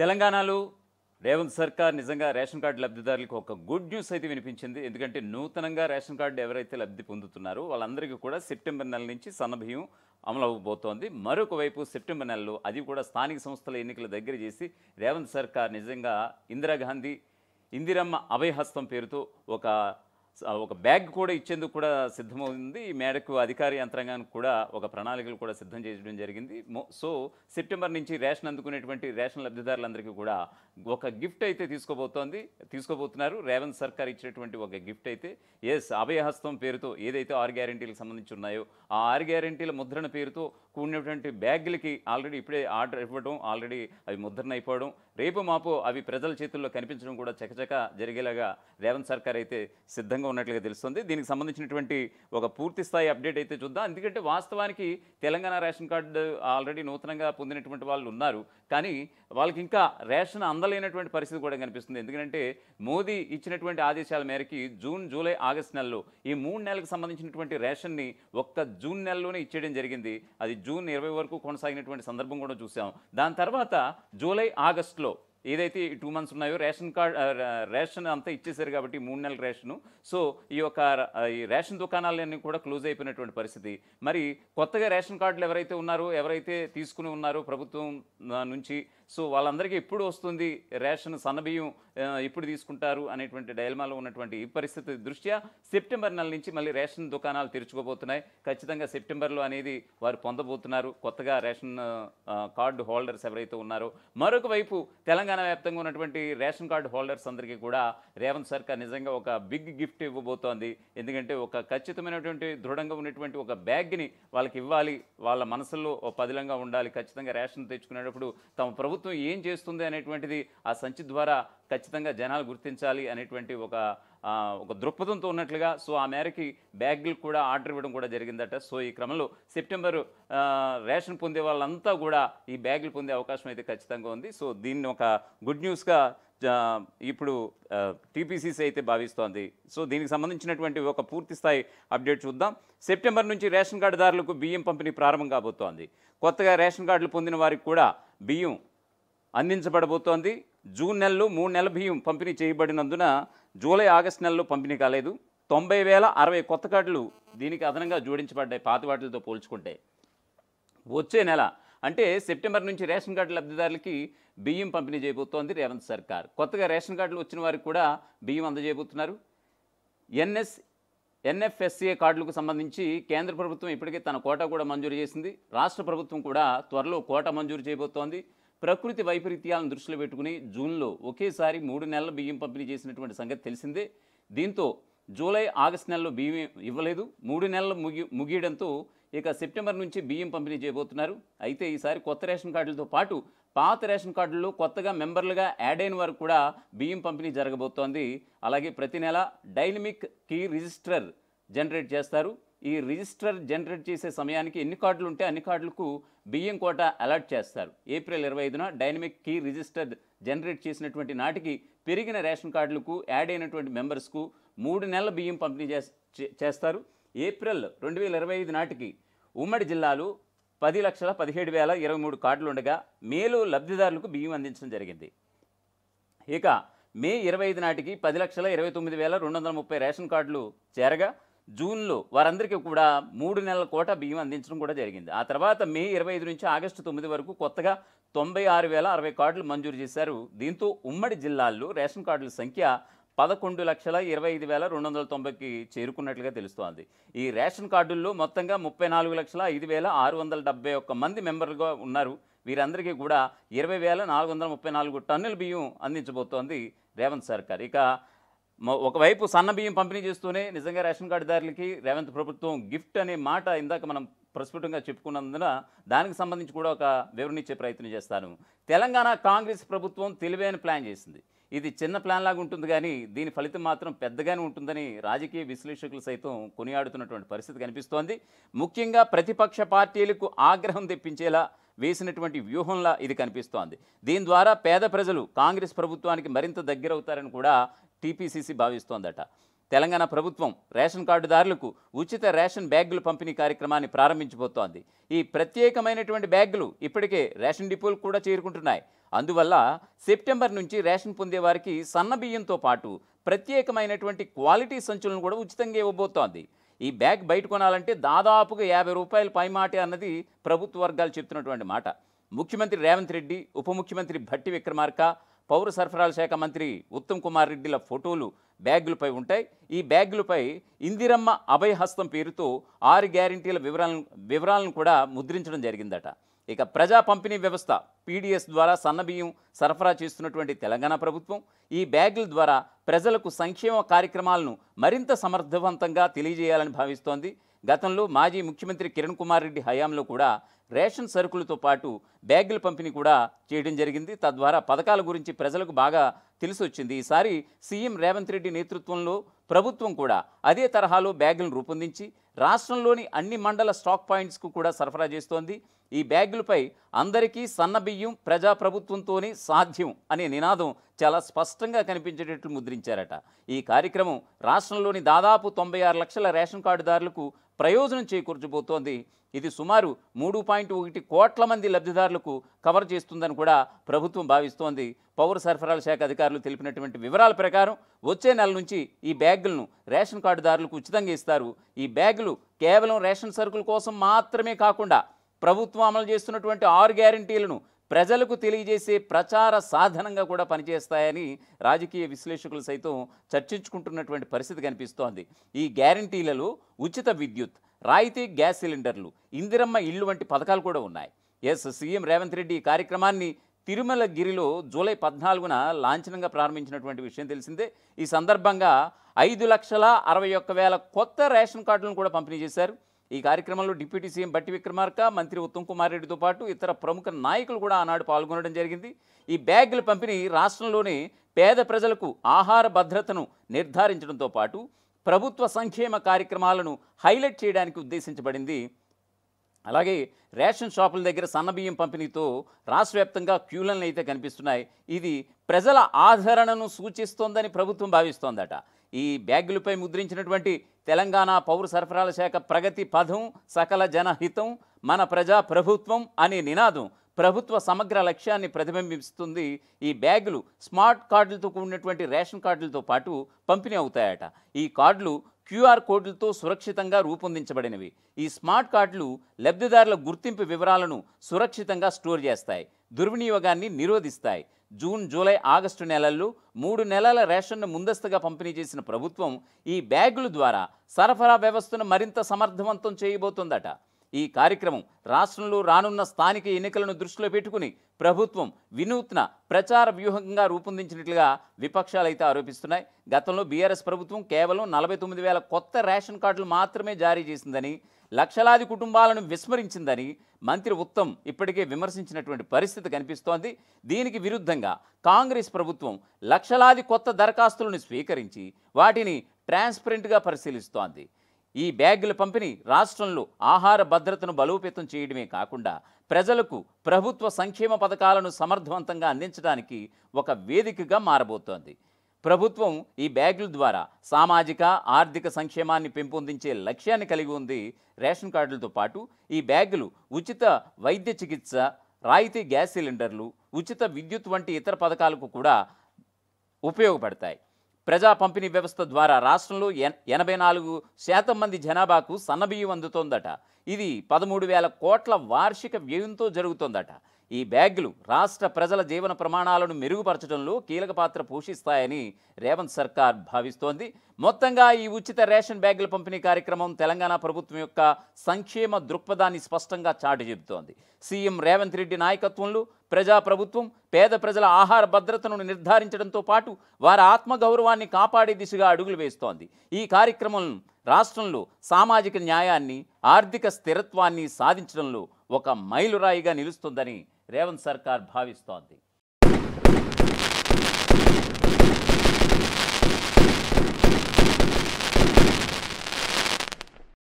తెలంగాణలో రేవంత్ సర్కార్ నిజంగా రేషన్ కార్డు లబ్ధిదారులకు ఒక గుడ్ న్యూస్ అయితే వినిపించింది. ఎందుకంటే నూతనంగా రేషన్ కార్డు ఎవరైతే లబ్ధి పొందుతున్నారో వాళ్ళందరికీ కూడా సెప్టెంబర్ నెల నుంచి సన్నబియ్యం అమలు అవ్వబోతోంది. మరొక వైపు సెప్టెంబర్ నెలలో అది కూడా స్థానిక సంస్థల ఎన్నికల దగ్గర చేసి రేవంత్ సర్కార్ నిజంగా ఇందిరాగాంధీ ఇందిరమ్మ అభయహస్తం పేరుతో ఒక బ్యాగ్ కూడా ఇచ్చేందుకు కూడా సిద్ధమవుతుంది. ఈ మేరకు అధికార యంత్రాంగానికి కూడా ఒక ప్రణాళికలు కూడా సిద్ధం చేయడం జరిగింది. సో సెప్టెంబర్ నుంచి రేషన్ అందుకునేటువంటి రేషన్ లబ్ధిదారులందరికీ కూడా ఒక గిఫ్ట్ అయితే తీసుకోబోతున్నారు. రేవంత్ సర్కార్ ఇచ్చినటువంటి ఒక గిఫ్ట్ అయితే అభయహస్తం పేరుతో ఏదైతే 6 గ్యారెంటీలకు సంబంధించి ఉన్నాయో ఆ 6 గ్యారెంటీల ముద్రణ పేరుతో కూడినటువంటి బ్యాగులకి ఆల్రెడీ ఇప్పుడే ఆర్డర్ ఇవ్వడం, ఆల్రెడీ అవి ముద్రణ అయిపోవడం, రేపు మాపో అవి ప్రజల చేతుల్లో కనిపించడం కూడా చకచక జరిగేలాగా రేవంత్ సర్కార్ అయితే సిద్ధంగా ఉన్నట్లుగా తెలుస్తుంది. దీనికి సంబంధించినటువంటి ఒక పూర్తి స్థాయి అప్డేట్ అయితే చూద్దాం. ఎందుకంటే వాస్తవానికి తెలంగాణ రేషన్ కార్డు ఆల్రెడీ నూతనంగా పొందినటువంటి వాళ్ళు ఉన్నారు, కానీ వాళ్ళకి ఇంకా రేషన్ అందలేనటువంటి పరిస్థితి కూడా కనిపిస్తుంది. ఎందుకంటే మోదీ ఇచ్చినటువంటి ఆదేశాల మేరకి జూన్, జూలై, ఆగస్టు నెలలో ఈ 3 నెలలకు సంబంధించినటువంటి రేషన్ని ఒక్క జూన్ నెలలోనే ఇచ్చేయడం జరిగింది. అది జూన్ 20 వరకు కొనసాగినటువంటి సందర్భం కూడా చూసాం. దాని తర్వాత జూలై, ఆగస్టులో ఏదైతే ఈ 2 మంత్స్ ఉన్నాయో రేషన్ అంతా ఇచ్చేసారు కాబట్టి 3 నెలల రేషను. సో ఈ రేషన్ దుకాణాలన్నీ కూడా క్లోజ్ అయిపోయినటువంటి పరిస్థితి. మరి కొత్తగా రేషన్ కార్డులు ఎవరైతే తీసుకుని ఉన్నారో ప్రభుత్వం నుంచి, సో వాళ్ళందరికీ ఎప్పుడు వస్తుంది రేషన్, సన్నబియ్యం ఎప్పుడు తీసుకుంటారు అనేటువంటి డైలమాలో ఉన్నటువంటి ఈ పరిస్థితి దృష్ట్యా సెప్టెంబర్ నెల నుంచి మళ్ళీ రేషన్ దుకాణాలు తెరుచుకోబోతున్నాయి. ఖచ్చితంగా సెప్టెంబర్లో అనేది వారు పొందబోతున్నారు కొత్తగా రేషన్ కార్డు హోల్డర్స్ ఎవరైతే ఉన్నారో. మరొక వైపు తెలంగాణ వ్యాప్తంగా ఉన్నటువంటి రేషన్ కార్డు హోల్డర్స్ అందరికీ కూడా రేవంత్ సర్కార్ నిజంగా ఒక బిగ్ గిఫ్ట్ ఇవ్వబోతోంది. ఎందుకంటే ఒక ఖచ్చితమైనటువంటి దృఢంగా ఉన్నటువంటి ఒక బ్యాగ్ని వాళ్ళకి ఇవ్వాలి, వాళ్ళ మనసుల్లో పదిలంగా ఉండాలి. ఖచ్చితంగా రేషన్ తెచ్చుకునేటప్పుడు తమ ప్రభుత్వం ఏం చేస్తుంది అనేటువంటిది ఆ సంచి ద్వారా ఖచ్చితంగా జనాలు గుర్తించాలి అనేటువంటి ఒక దృక్పథంతో ఉన్నట్లుగా సో ఆ మేరకి బ్యాగులు కూడా ఆర్డర్ ఇవ్వడం కూడా జరిగిందట. సో ఈ క్రమంలో సెప్టెంబర్ రేషన్ పొందే వాళ్ళంతా కూడా ఈ బ్యాగులు పొందే అవకాశం అయితే ఖచ్చితంగా ఉంది. సో దీన్ని ఒక గుడ్ న్యూస్గా ఇప్పుడు టీపీసీసీ అయితే భావిస్తోంది. సో దీనికి సంబంధించినటువంటి ఒక పూర్తి స్థాయి అప్డేట్ చూద్దాం. సెప్టెంబర్ నుంచి రేషన్ కార్డుదారులకు బియ్యం పంపిణీ ప్రారంభం కాబోతోంది. కొత్తగా రేషన్ కార్డులు పొందిన వారికి కూడా బియ్యం అందించబడబోతోంది. జూన్ నెలలో 3 నెలల బియ్యం పంపిణీ చేయబడినందున జూలై, ఆగస్టు నెలలో పంపిణీ కాలేదు. 90,060 కొత్త కార్డులు దీనికి అదనంగా జోడించబడ్డాయి పాత వాటిలతో పోల్చుకుంటే. వచ్చే నెల అంటే సెప్టెంబర్ నుంచి రేషన్ కార్డు లబ్ధిదారులకి బియ్యం పంపిణీ చేయబోతోంది రేవంత్ సర్కార్. కొత్తగా రేషన్ కార్డులు వచ్చిన వారికి కూడా బియ్యం అందజేయబోతున్నారు. ఎన్ఎఫ్ఎస్ఏ కార్డులకు సంబంధించి కేంద్ర ప్రభుత్వం ఇప్పటికే తన కోటా కూడా మంజూరు చేసింది. రాష్ట్ర ప్రభుత్వం కూడా త్వరలో కోటా మంజూరు చేయబోతోంది. ప్రకృతి వైపరీత్యాలను దృష్టిలో పెట్టుకుని జూన్లో ఒకేసారి 3 నెలల బియ్యం పంపిణీ చేసినటువంటి సంగతి తెలిసిందే. దీంతో జూలై, ఆగస్టు నెలలో బియ్యం ఇవ్వలేదు. 3 నెలలు ముగియడంతో ఇక సెప్టెంబర్ నుంచి బియ్యం పంపిణీ చేయబోతున్నారు. అయితే ఈసారి కొత్త రేషన్ కార్డులతో పాటు పాత రేషన్ కార్డుల్లో కొత్తగా మెంబర్లుగా యాడ్ అయిన వారు కూడా బియ్యం పంపిణీ జరగబోతోంది. అలాగే ప్రతి నెల డైనమిక్ కీ రిజిస్టర్ జనరేట్ చేస్తారు. ఈ రిజిస్టర్ జనరేట్ చేసే సమయానికి ఎన్ని కార్డులు ఉంటే అన్ని కార్డులకు బియ్యం కోటా అలాట్ చేస్తారు. ఏప్రిల్ 25న డైనమిక్ కీ రిజిస్టర్ జనరేట్ చేసినటువంటి నాటికి పెరిగిన రేషన్ కార్డులకు యాడ్ అయినటువంటి మెంబర్స్కు 3 నెలల బియ్యం పంపిణీ చేస్తారు. ఏప్రిల్ 2025 నాటికి ఉమ్మడి జిల్లాలో 10,17,023 కార్డులు ఉండగా మేలో లబ్ధిదారులకు బియ్యం అందించడం జరిగింది. ఇక మే 25 నాటికి 10,29,230 రేషన్ కార్డులు చేరగా జూన్లో వారందరికీ కూడా 3 నెలల కోటా బియ్యం అందించడం కూడా జరిగింది. ఆ తర్వాత మే 25 నుంచి ఆగస్టు 9 వరకు కొత్తగా 96,060 కార్డులు మంజూరు చేశారు. దీంతో ఉమ్మడి జిల్లాల్లో రేషన్ కార్డుల సంఖ్య 11,25,290కి చేరుకున్నట్లుగా తెలుస్తోంది. ఈ రేషన్ కార్డుల్లో మొత్తంగా 34,05,671 మంది మెంబర్లుగా ఉన్నారు. వీరందరికీ కూడా 20,434 టన్నుల బియ్యం అందించబోతోంది రేవంత్ సర్కార్. ఇక ఒకవైపు సన్న బియ్యం పంపిణీ చేస్తూనే నిజంగా రేషన్ కార్డుదారులకి రేవంత్ ప్రభుత్వం గిఫ్ట్ అనే మాట ఇందాక మనం ప్రస్ఫుటంగా చెప్పుకున్నందున దానికి సంబంధించి కూడా ఒక వివరణ ఇచ్చే ప్రయత్నం చేస్తాను. తెలంగాణ కాంగ్రెస్ ప్రభుత్వం తెలివైన ప్లాన్ చేసింది. ఇది చిన్న ప్లాన్ లాగా ఉంటుంది, కానీ దీని ఫలితం మాత్రం పెద్దగానే ఉంటుందని రాజకీయ విశ్లేషకులు సైతం కొనియాడుతున్నటువంటి పరిస్థితి కనిపిస్తోంది. ముఖ్యంగా ప్రతిపక్ష పార్టీలకు ఆగ్రహం తెప్పించేలా వేసినటువంటి వ్యూహంలా ఇది కనిపిస్తోంది. దీని ద్వారా పేద ప్రజలు కాంగ్రెస్ ప్రభుత్వానికి మరింత దగ్గరవుతారని కూడా టీపీసీసీ భావిస్తోందట. తెలంగాణ ప్రభుత్వం రేషన్ కార్డుదారులకు ఉచిత రేషన్ బ్యాగుల పంపిణీ కార్యక్రమాన్ని ప్రారంభించబోతోంది. ఈ ప్రత్యేకమైనటువంటి బ్యాగులు ఇప్పటికే రేషన్ డిపోలకు కూడా చేరుకుంటున్నాయి. అందువల్ల సెప్టెంబర్ నుంచి రేషన్ పొందేవారికి సన్న బియ్యంతో పాటు ప్రత్యేకమైనటువంటి క్వాలిటీ సంచులను కూడా ఉచితంగా ఇవ్వబోతోంది. ఈ బ్యాగ్ బయట కొనాలంటే దాదాపుగా 50 రూపాయలు పైమాటే అన్నది ప్రభుత్వ వర్గాలు చెప్తున్నటువంటి మాట. ముఖ్యమంత్రి రేవంత్ రెడ్డి, ఉప ముఖ్యమంత్రి భట్టి విక్రమార్క, పౌర సరఫరాల శాఖ మంత్రి ఉత్తమ్ కుమార్ రెడ్డిల ఫోటోలు బ్యాగులపై ఉంటాయి. ఈ బ్యాగులపై ఇందిరమ్మ అభయహస్తం పేరుతో 6 గ్యారంటీల వివరాలను కూడా ముద్రించడం జరిగిందట. ఇక ప్రజా పంపిణీ వ్యవస్థ పీడీఎస్ ద్వారా సన్నబియ్యం సరఫరా చేస్తున్నటువంటి తెలంగాణ ప్రభుత్వం ఈ బ్యాగుల ద్వారా ప్రజలకు సంక్షేమ కార్యక్రమాలను మరింత సమర్థవంతంగా తెలియజేయాలని భావిస్తోంది. గతంలో మాజీ ముఖ్యమంత్రి కిరణ్ కుమార్ రెడ్డి హయాంలో కూడా రేషన్ సరుకులతో పాటు బ్యాగుల పంపిణీ కూడా చేయడం జరిగింది. తద్వారా పథకాల గురించి ప్రజలకు బాగా తెలిసి వచ్చింది. ఈసారి సీఎం రేవంత్ రెడ్డి నేతృత్వంలో ప్రభుత్వం కూడా అదే తరహాలో బ్యాగులను రూపొందించి రాష్ట్రంలోని అన్ని మండల స్టాక్ పాయింట్స్కు కూడా సరఫరా చేస్తోంది. ఈ బ్యాగులపై అందరికీ సన్నబియ్యం ప్రజాప్రభుత్వంతోనే సాధ్యం అనే నినాదం చాలా స్పష్టంగా కనిపించేటట్లు ముద్రించారట. ఈ కార్యక్రమం రాష్ట్రంలోని దాదాపు 96 లక్షల రేషన్ కార్డుదారులకు ప్రయోజనం చేకూర్చబోతోంది. ఇది సుమారు 3.1 కోట్ల మంది లబ్ధిదారులకు కవర్ చేస్తుందని కూడా ప్రభుత్వం భావిస్తోంది. పౌర సరఫరాల శాఖ అధికారులు తెలిపినటువంటి వివరాల ప్రకారం వచ్చే నెల నుంచి ఈ బ్యాగులను రేషన్ కార్డుదారులకు ఉచితంగా ఇస్తారు. ఈ బ్యాగులు కేవలం రేషన్ సరుకుల కోసం మాత్రమే కాకుండా ప్రభుత్వం అమలు చేస్తున్నటువంటి 6 గ్యారంటీలను ప్రజలకు తెలియజేసే ప్రచార సాధనంగా కూడా పనిచేస్తాయని రాజకీయ విశ్లేషకులు సైతం చర్చించుకుంటున్నటువంటి పరిస్థితి కనిపిస్తోంది. ఈ గ్యారంటీలలో ఉచిత విద్యుత్, రాయితీ గ్యాస్ సిలిండర్లు, ఇందిరమ్మ ఇళ్ళు వంటి పథకాలు కూడా ఉన్నాయి. సీఎం రేవంత్ రెడ్డి ఈ కార్యక్రమాన్ని తిరుమలగిరిలో జూలై 14న లాంఛనంగా ప్రారంభించినటువంటి విషయం తెలిసిందే. ఈ సందర్భంగా 5,61,000 కొత్త రేషన్ కార్డులను కూడా పంపిణీ చేశారు. ఈ కార్యక్రమంలో డిప్యూటీ సీఎం భట్టి విక్రమార్క, మంత్రి ఉత్తమ్ కుమార్ రెడ్డితో పాటు ఇతర ప్రముఖ నాయకులు కూడా ఆనాడు పాల్గొనడం జరిగింది. ఈ బ్యాగుల పంపిణీ రాష్ట్రంలోని పేద ప్రజలకు ఆహార భద్రతను నిర్ధారించడంతో పాటు ప్రభుత్వ సంక్షేమ కార్యక్రమాలను హైలైట్ చేయడానికి ఉద్దేశించబడింది. అలాగే రేషన్ షాపుల దగ్గర సన్నబియ్యం పంపిణీతో రాష్ట్ర వ్యాప్తంగా క్యూలను అయితే కనిపిస్తున్నాయి. ఇది ప్రజల ఆదరణను సూచిస్తోందని ప్రభుత్వం భావిస్తోందట. ఈ బ్యాగులపై ముద్రించినటువంటి తెలంగాణ పౌర సరఫరాల శాఖ ప్రగతి పథం, సకల జనహితం, మన ప్రజా ప్రభుత్వం అనే నినాదం ప్రభుత్వ సమగ్ర లక్ష్యాన్ని ప్రతిబింబిస్తుంది. ఈ బ్యాగులు స్మార్ట్ కార్డులతో కూడినటువంటి రేషన్ కార్డులతో పాటు పంపిణీ అవుతాయట. ఈ కార్డులు క్యూఆర్ కోడ్లతో సురక్షితంగా రూపొందించబడినవి. ఈ స్మార్ట్ కార్డులు లబ్ధిదారుల గుర్తింపు వివరాలను సురక్షితంగా స్టోర్ చేస్తాయి, దుర్వినియోగాన్ని నిరోధిస్తాయి. జూన్, జూలై, ఆగస్టు నెలల్లో 3 నెలల రేషన్ను ముందస్తుగా పంపిణీ చేసిన ప్రభుత్వం ఈ బ్యాగుల ద్వారా సరఫరా వ్యవస్థను మరింత సమర్థవంతం చేయబోతోందట. ఈ కార్యక్రమం రాష్ట్రంలో రానున్న స్థానిక ఎన్నికలను దృష్టిలో పెట్టుకుని ప్రభుత్వం వినూత్న ప్రచార వ్యూహంగా రూపొందించినట్లుగా విపక్షాలైతే ఆరోపిస్తున్నాయి. గతంలో బీఆర్ఎస్ ప్రభుత్వం కేవలం 49,000 కొత్త రేషన్ కార్డులు మాత్రమే జారీ చేసిందని, లక్షలాది కుటుంబాలను విస్మరించిందని మంత్రి ఉత్తమ్ ఇప్పటికే విమర్శించినటువంటి పరిస్థితి కనిపిస్తోంది. దీనికి విరుద్ధంగా కాంగ్రెస్ ప్రభుత్వం లక్షలాది కొత్త దరఖాస్తులను స్వీకరించి వాటిని ట్రాన్స్పరెంట్గా పరిశీలిస్తోంది. ఈ బ్యాగుల పంపిణీ రాష్ట్రంలో ఆహార భద్రతను బలోపేతం చేయడమే కాకుండా ప్రజలకు ప్రభుత్వ సంక్షేమ పథకాలను సమర్థవంతంగా అందించడానికి ఒక వేదికగా మారబోతోంది. ప్రభుత్వం ఈ బ్యాగుల ద్వారా సామాజిక, ఆర్థిక సంక్షేమాన్ని పెంపొందించే లక్ష్యాన్ని కలిగి ఉంది. రేషన్ కార్డులతో పాటు ఈ బ్యాగులు ఉచిత వైద్య చికిత్స, రాయితీ గ్యాస్ సిలిండర్లు, ఉచిత విద్యుత్ వంటి ఇతర పథకాలకు కూడా ఉపయోగపడతాయి. ప్రజా పంపిణీ వ్యవస్థ ద్వారా రాష్ట్రంలో 84% మంది జనాభాకు సన్నబియ్యం అందుతోందట. ఇది 13,000 కోట్ల వార్షిక వ్యయంతో జరుగుతోందట. ఈ బ్యాగులు రాష్ట్ర ప్రజల జీవన ప్రమాణాలను మెరుగుపరచడంలో కీలక పాత్ర పోషిస్తాయని రేవంత్ సర్కార్ భావిస్తోంది. మొత్తంగా ఈ ఉచిత రేషన్ బ్యాగుల పంపిణీ కార్యక్రమం తెలంగాణ ప్రభుత్వం యొక్క సంక్షేమ దృక్పథాన్ని స్పష్టంగా చాటి చెబుతోంది. సీఎం రేవంత్ రెడ్డి నాయకత్వంలో ప్రజాప్రభుత్వం పేద ప్రజల ఆహార భద్రతను నిర్ధారించడంతో పాటు వారి ఆత్మగౌరవాన్ని కాపాడే దిశగా అడుగులు వేస్తోంది. ఈ కార్యక్రమం రాష్ట్రంలో సామాజిక న్యాయాన్ని, ఆర్థిక స్థిరత్వాన్ని సాధించడంలో ఒక మైలురాయిగా నిలుస్తుందని రేవంత్ సర్కార్ భావిస్తోంది.